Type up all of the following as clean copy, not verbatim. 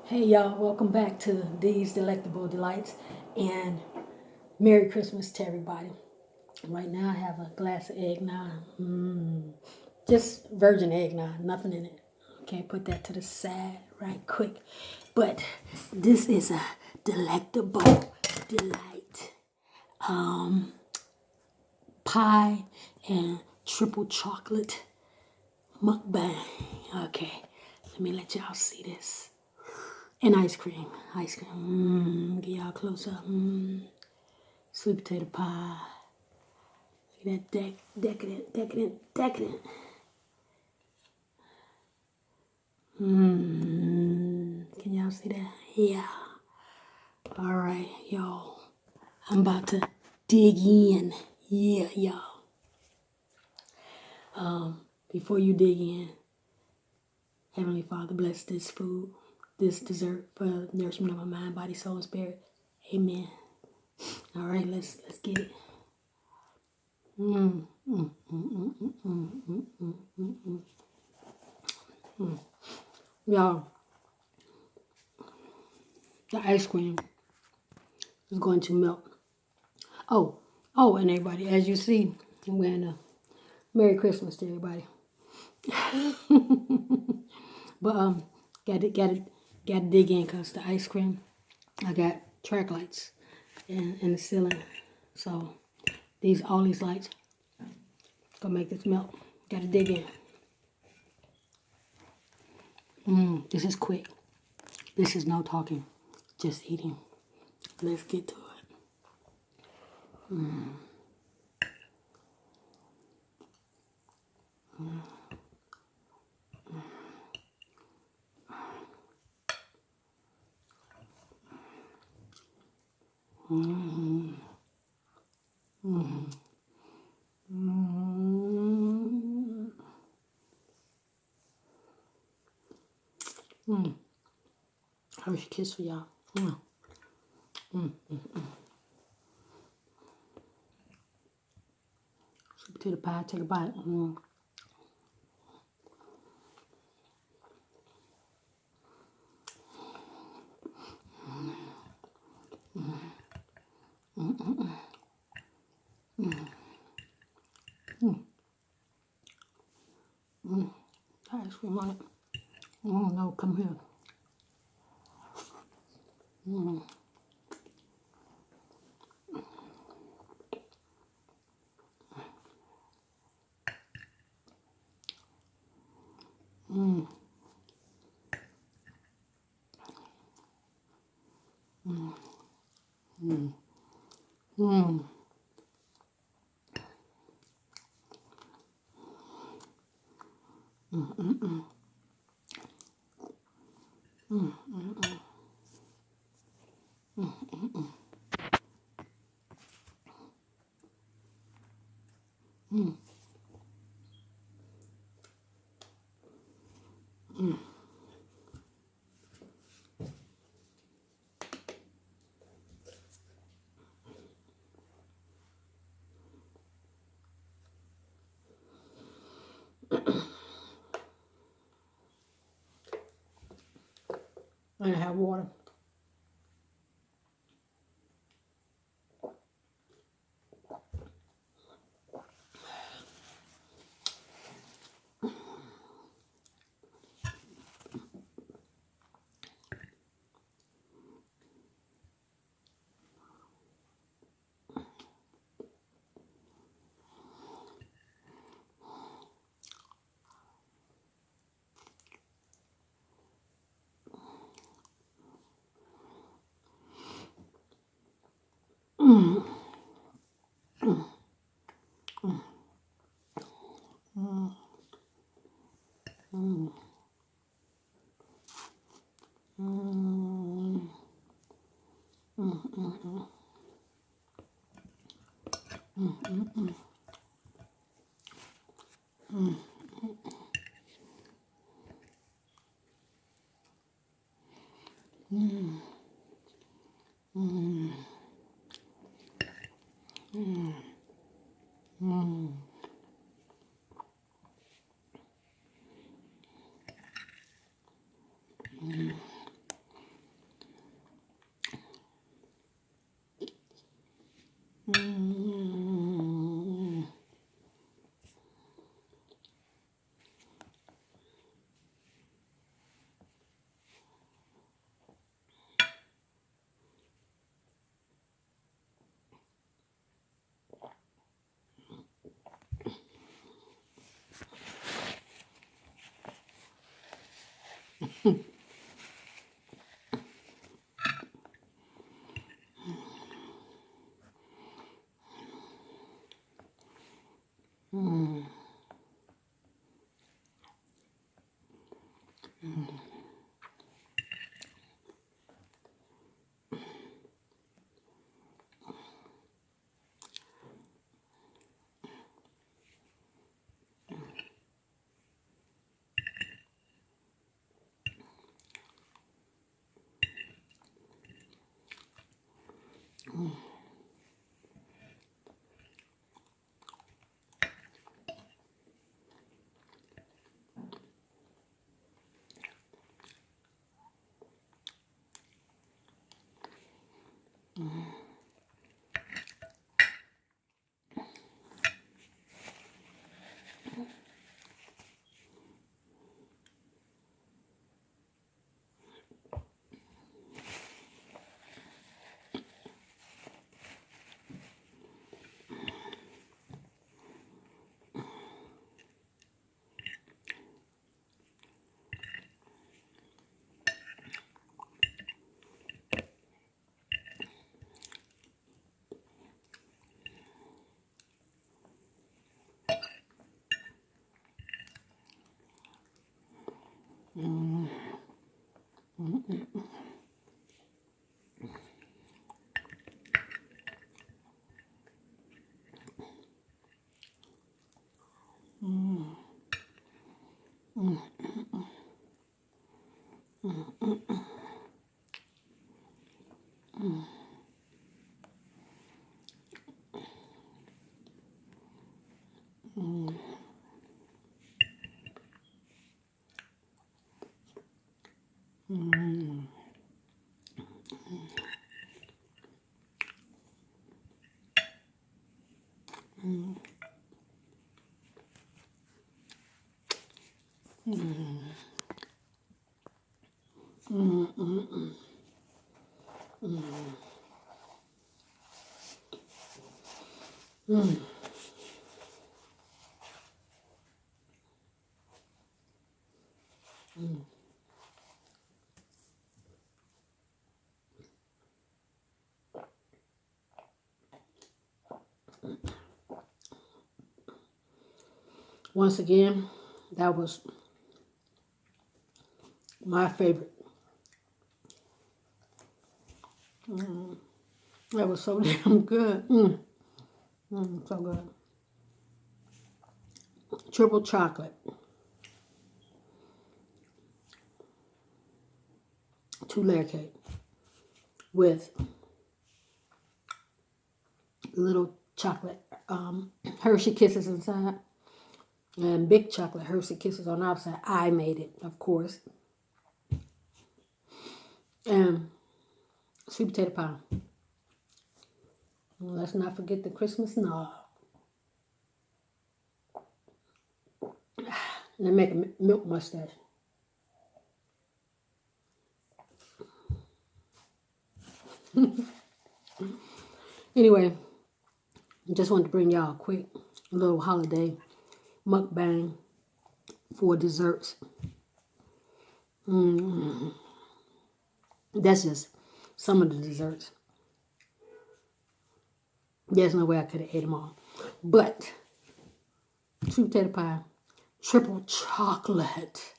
Hey y'all, welcome back to these Delectable Delights and Merry Christmas to everybody. Right now I have a glass of eggnog. Just virgin eggnog, nothing in it. Okay, put that to the side right quick. But this is a Delectable Delight. Pie and triple chocolate mukbang. Okay, let me let y'all see this. And ice cream. Ice cream. Get y'all close up. Sweet potato pie. Look at that decadent. Can y'all see that? Yeah. All right, y'all. I'm about to dig in. Yeah, y'all. Before you dig in, Heavenly Father, bless this food, this dessert for nourishment of my mind, body, soul, and spirit. Amen. All right, let's get it. Y'all, the ice cream is going to melt. And everybody, as you see, I'm wearing a Merry Christmas to everybody. But gotta dig in because the ice cream, I got track lights in the ceiling. So all these lights gonna make this melt. Gotta dig in. This is quick. This is no talking, just eating. Let's get to it. Hershey kiss for y'all. Sweet potato pie, take a bite. Ice cream on it. Oh no, come here. I have water. Once again, that was my favorite. That was so damn good. So good. Triple chocolate. 2-layer cake with little chocolate Hershey Kisses inside and big chocolate Hershey Kisses on the outside. I made it, of course. And sweet potato pie. And let's not forget the Christmas knob. And then make a milk mustache. Anyway, just wanted to bring y'all a quick little holiday mukbang for desserts. That's just some of the desserts. There's no way I could have ate them all. But sweet potato pie, triple chocolate.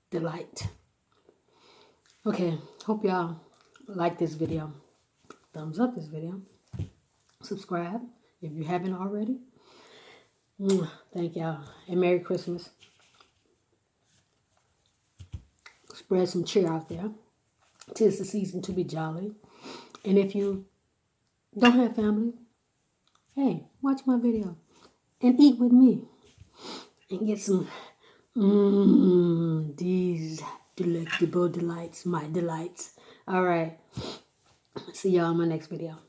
Delight. Okay, hope y'all like this video. Thumbs up this video. Subscribe if you haven't already. Thank y'all. And Merry Christmas. Spread some cheer out there. 'Tis the season to be jolly. And if you don't have family, hey, watch my video and eat with me and get some these delectable delights, my delights. All right. See y'all in my next video.